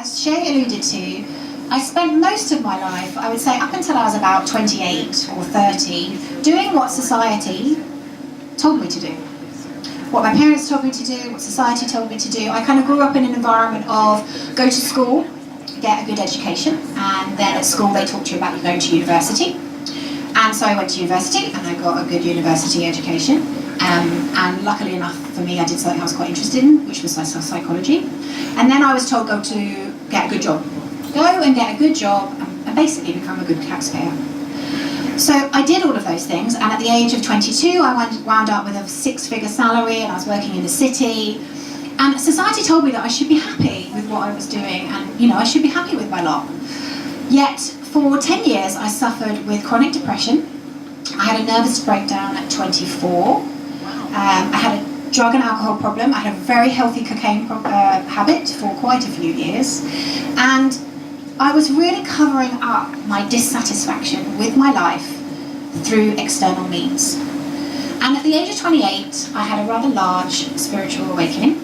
as Shay alluded to, I spent most of my life, I would say up until I was about 28 or 30, doing what society told me to do. What my parents told me to do, what society told me to do. I kind of grew up in an environment of go to school, get a good education, and then at school they talked to you about you going to university. And so I went to university and I got a good university education. And luckily enough for me, I did something I was quite interested in, which was psychology. And then I was told go to get a good job. Go and get a good job and basically become a good taxpayer. So I did all of those things, and at the age of 22 I wound up with a 6-figure salary, and I was working in the city, and society told me that I should be happy with what I was doing, and I should be happy with my lot. Yet for 10 years I suffered with chronic depression. I had a nervous breakdown at 24. I had a drug and alcohol problem. I had a very healthy cocaine habit for quite a few years, and I was really covering up my dissatisfaction with my life through external means. And at the age of 28, I had a rather large spiritual awakening.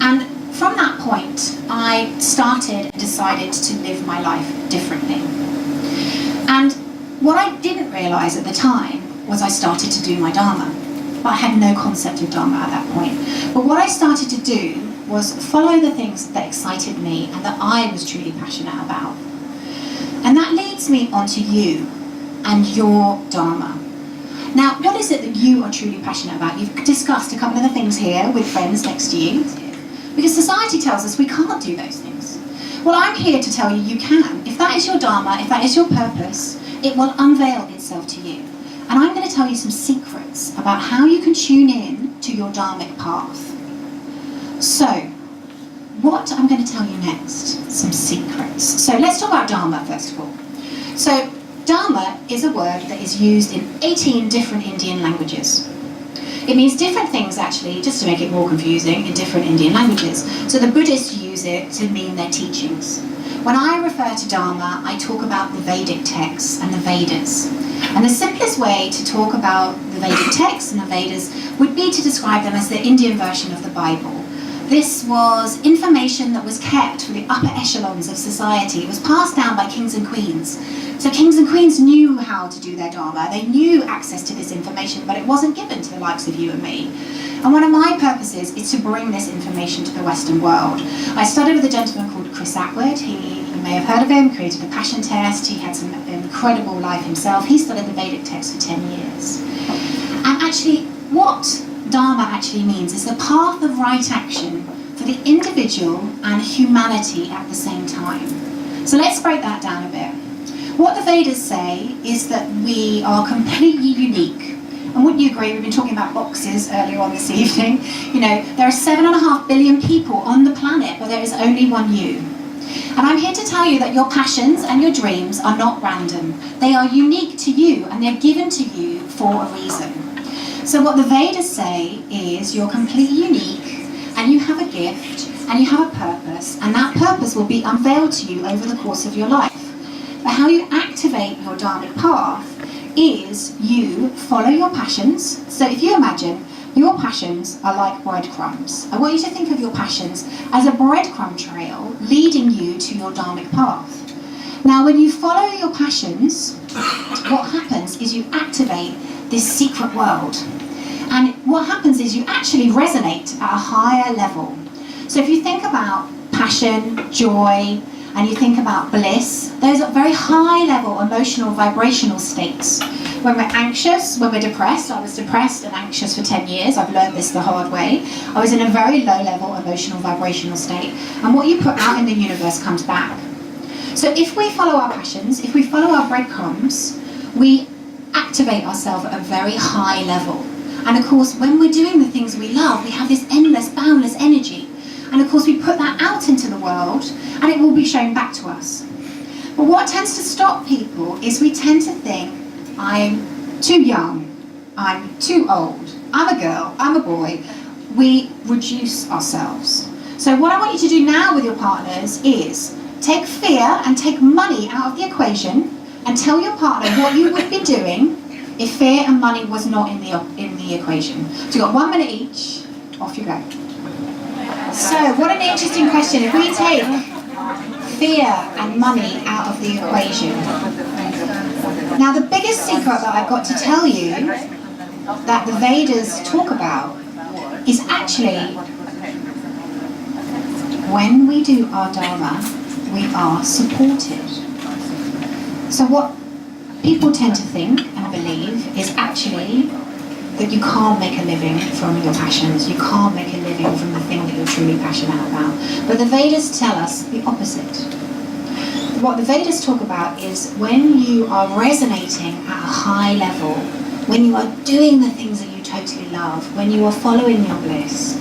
And from that point, I decided to live my life differently. And what I didn't realise at the time was I started to do my Dharma. But I had no concept of Dharma at that point. But what I started to do was follow the things that excited me and that I was truly passionate about. And that leads me onto you and your Dharma. Now, what is it that you are truly passionate about? You've discussed a couple of the things here with friends next to you, because society tells us we can't do those things. Well, I'm here to tell you you can. If that is your Dharma, if that is your purpose, it will unveil itself to you. And I'm going to tell you some secrets about how you can tune in to your Dharmic path. So, what I'm going to tell you next, some secrets. So let's talk about Dharma first of all. So Dharma is a word that is used in 18 different Indian languages. It means different things actually, just to make it more confusing, in different Indian languages. So the Buddhists use it to mean their teachings. When I refer to Dharma, I talk about the Vedic texts and the Vedas. And the simplest way to talk about the Vedic texts and the Vedas would be to describe them as the Indian version of the Bible. This was information that was kept for the upper echelons of society. It was passed down by kings and queens. So kings and queens knew how to do their Dharma. They knew access to this information, but it wasn't given to the likes of you and me. And one of my purposes is to bring this information to the Western world. I studied with a gentleman called Chris Atwood. You may have heard of him, created a passion test. He had some incredible life himself. He studied the Vedic text for 10 years. And actually, what Dharma actually means is the path of right action for the individual and humanity at the same time. So let's break that down a bit. What the Vedas say is that we are completely unique. And wouldn't you agree, we've been talking about boxes earlier on this evening, there are 7.5 billion people on the planet, but there is only one you. And I'm here to tell you that your passions and your dreams are not random. They are unique to you, and they're given to you for a reason. So what the Vedas say is you're completely unique, and you have a gift, and you have a purpose, and that purpose will be unveiled to you over the course of your life. But how you activate your Dharmic path is you follow your passions. So if you imagine your passions are like breadcrumbs, I want you to think of your passions as a breadcrumb trail leading you to your Dharmic path. Now when you follow your passions, what happens is you activate this secret world. And what happens is you actually resonate at a higher level. So if you think about passion, joy, and you think about bliss, those are very high level emotional vibrational states. When we're anxious, when we're depressed, I was depressed and anxious for 10 years, I've learned this the hard way. I was in a very low level emotional vibrational state, and what you put out in the universe comes back. So if we follow our passions, if we follow our breadcrumbs, we activate ourselves at a very high level. And of course, when we're doing the things we love, we have this endless, boundless energy. And of course, we put that out into the world, and it will be shown back to us. But what tends to stop people is we tend to think, I'm too young, I'm too old, I'm a girl, I'm a boy. We reduce ourselves. So what I want you to do now with your partners is take fear and take money out of the equation and tell your partner what you would be doing if fear and money was not in the equation. So you've got 1 minute each, off you go. So, what an interesting question. If we take fear and money out of the equation. Now, the biggest secret that I've got to tell you that the Vedas talk about is actually when we do our Dharma, we are supported. So what people tend to think and believe is actually that you can't make a living from your passions, you can't make a living from the thing that you're truly passionate about. But the Vedas tell us the opposite. What the Vedas talk about is when you are resonating at a high level, when you are doing the things that you totally love, when you are following your bliss,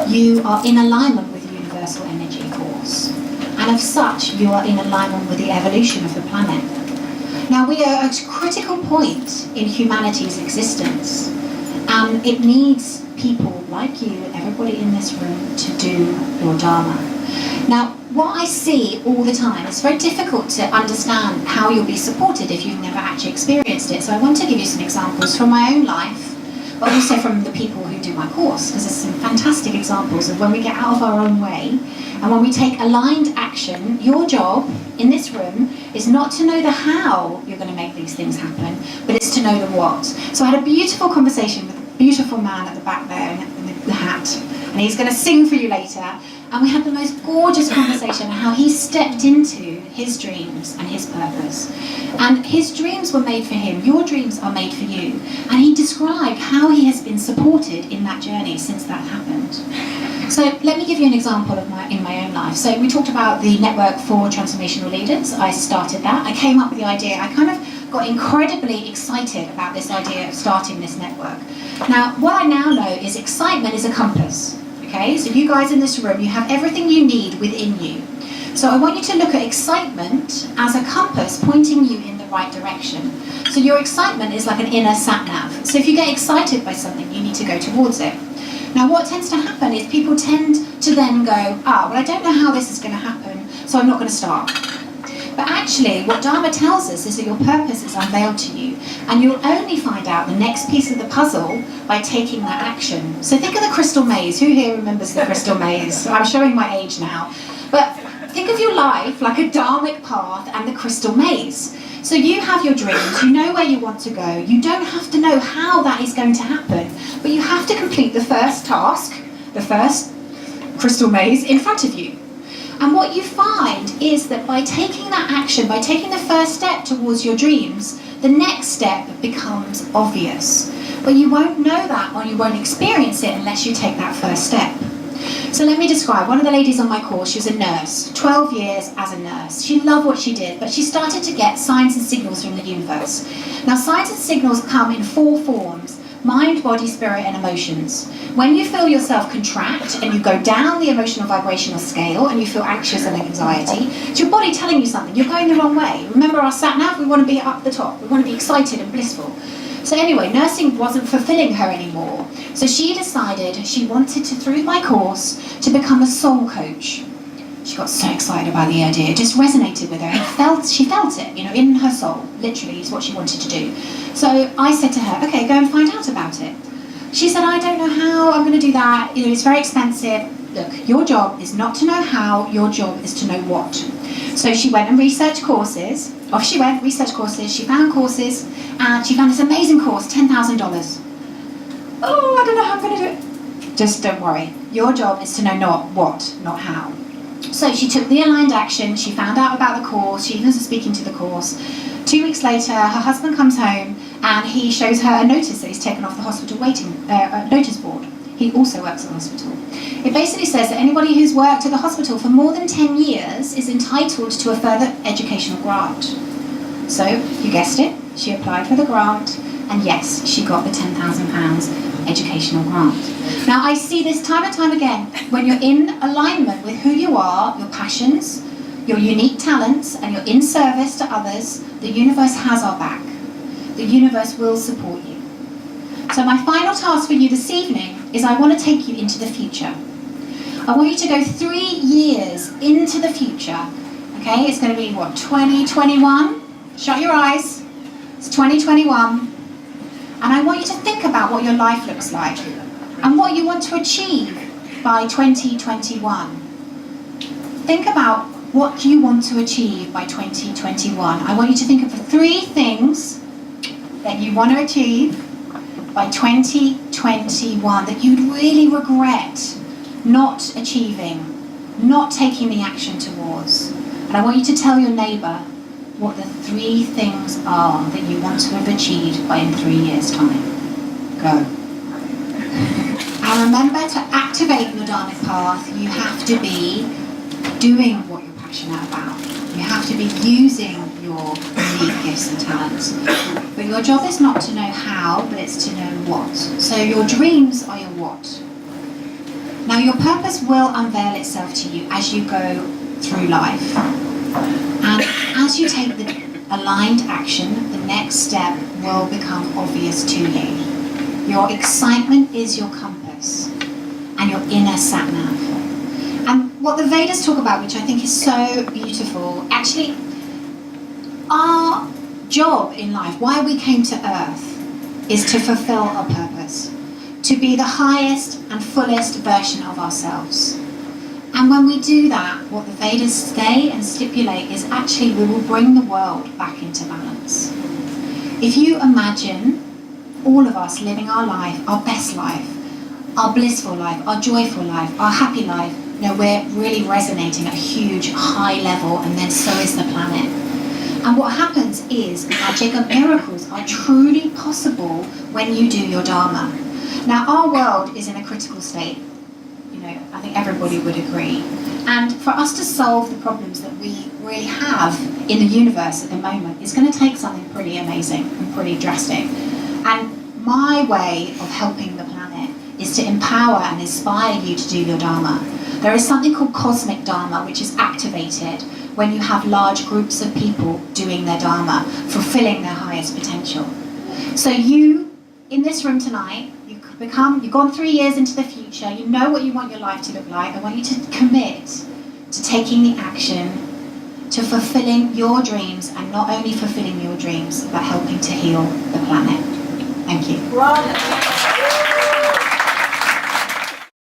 you are in alignment with universal energy force. And of such, you are in alignment with the evolution of the planet. Now, we are at a critical point in humanity's existence, and it needs people like you and everybody in this room to do your Dharma. Now, what I see all the time, it's very difficult to understand how you'll be supported if you've never actually experienced it. So I want to give you some examples from my own life, but also from the people who do my course, because there's some fantastic examples of when we get out of our own way and when we take aligned action. Your job in this room is not to know the how you're going to make these things happen, but it's to know the what. So I had a beautiful conversation with a beautiful man at the back there in the hat, and he's going to sing for you later. And we had the most gorgeous conversation on how he stepped into his dreams and his purpose. And his dreams were made for him. Your dreams are made for you. And he described how he has been supported in that journey since that happened. So let me give you an example of in my own life. So we talked about the Network for Transformational Leaders. I started that. I came up with the idea. I kind of got incredibly excited about this idea of starting this network. Now, what I now know is excitement is a compass. Okay, so you guys in this room, you have everything you need within you. So I want you to look at excitement as a compass pointing you in the right direction. So your excitement is like an inner sat-nav. So if you get excited by something, you need to go towards it. Now what tends to happen is people tend to then go, well, I don't know how this is going to happen, so I'm not going to start. But actually, what Dharma tells us is that your purpose is unveiled to you, and you'll only find out the next piece of the puzzle by taking that action. So think of the crystal maze. Who here remembers the crystal maze? I'm showing my age now. But think of your life like a dharmic path and the crystal maze. So you have your dreams, you know where you want to go, you don't have to know how that is going to happen, but you have to complete the first task, the first crystal maze in front of you. And what you find is that by taking that action, by taking the first step towards your dreams, the next step becomes obvious. But you won't know that or you won't experience it unless you take that first step. So let me describe. One of the ladies on my course, she was a nurse, 12 years as a nurse. She loved what she did, but she started to get signs and signals from the universe. Now, signs and signals come in 4 forms: mind, body, spirit, and emotions. When you feel yourself contract and you go down the emotional vibrational scale and you feel anxious and anxiety, it's your body telling you something. You're going the wrong way. Remember our sat-nav? We want to be up the top. We want to be excited and blissful. So anyway, nursing wasn't fulfilling her anymore. So she decided she wanted to, through my course, to become a soul coach. She got so excited about the idea. It just resonated with her. She felt it, in her soul. Literally, is what she wanted to do. So I said to her, okay, go and find out about it. She said, I don't know how I'm going to do that. It's very expensive. Look, your job is not to know how, your job is to know what. So she went and researched courses. Off she went, researched courses. She found courses, and she found this amazing course, $10,000. Oh, I don't know how I'm going to do it. Just don't worry. Your job is to know not what, not how. So she took the aligned action. She found out about the course. She even was speaking to the course. 2 weeks later, her husband comes home and he shows her a notice that he's taken off the hospital waiting notice board. He also works at the hospital. It basically says that anybody who's worked at the hospital for more than 10 years is entitled to a further educational grant. So, you guessed it, she applied for the grant, and yes, she got the £10,000 educational grant. Now, I see this time and time again. When you're in alignment with who you are, your passions, your unique talents, and you're in service to others, the universe has our back. The universe will support you. So my final task for you this evening is I want to take you into the future. I want you to go 3 years into the future. Okay, it's going to be 2021? Shut your eyes. It's 2021. And I want you to think about what your life looks like and what you want to achieve by 2021. Think about what you want to achieve by 2021. I want you to think of the 3 things that you want to achieve by 2021 that you'd really regret not achieving, not taking the action towards. And I want you to tell your neighbour what the 3 things are that you want to have achieved by in 3 years' time. Go. And remember, to activate your Dharmic path, you have to be doing what you're passionate about. You have to be using your unique gifts and talents. But your job is not to know how, but it's to know what. So your dreams are your what. Now your purpose will unveil itself to you as you go through life. And as you take the aligned action, the next step will become obvious to you. Your excitement is your compass and your inner sat-nav. And what the Vedas talk about, which I think is so beautiful, actually, our job in life, why we came to earth, is to fulfill our purpose, to be the highest and fullest version of ourselves. And when we do that, what the Vedas say and stipulate is actually we will bring the world back into balance. If you imagine all of us living our life, our best life, our blissful life, our joyful life, our happy life, we're really resonating at a huge, high level, and then so is the planet. And what happens is magic and miracles are truly possible when you do your Dharma. Now, our world is in a critical state. I think everybody would agree. And for us to solve the problems that we really have in the universe at the moment, it's going to take something pretty amazing and pretty drastic. And my way of helping the planet is to empower and inspire you to do your Dharma. There is something called cosmic Dharma, which is activated when you have large groups of people doing their Dharma, fulfilling their highest potential. So you, in this room tonight, you've gone 3 years into the future, you know what you want your life to look like. I want you to commit to taking the action, to fulfilling your dreams, and not only fulfilling your dreams, but helping to heal the planet. Thank you.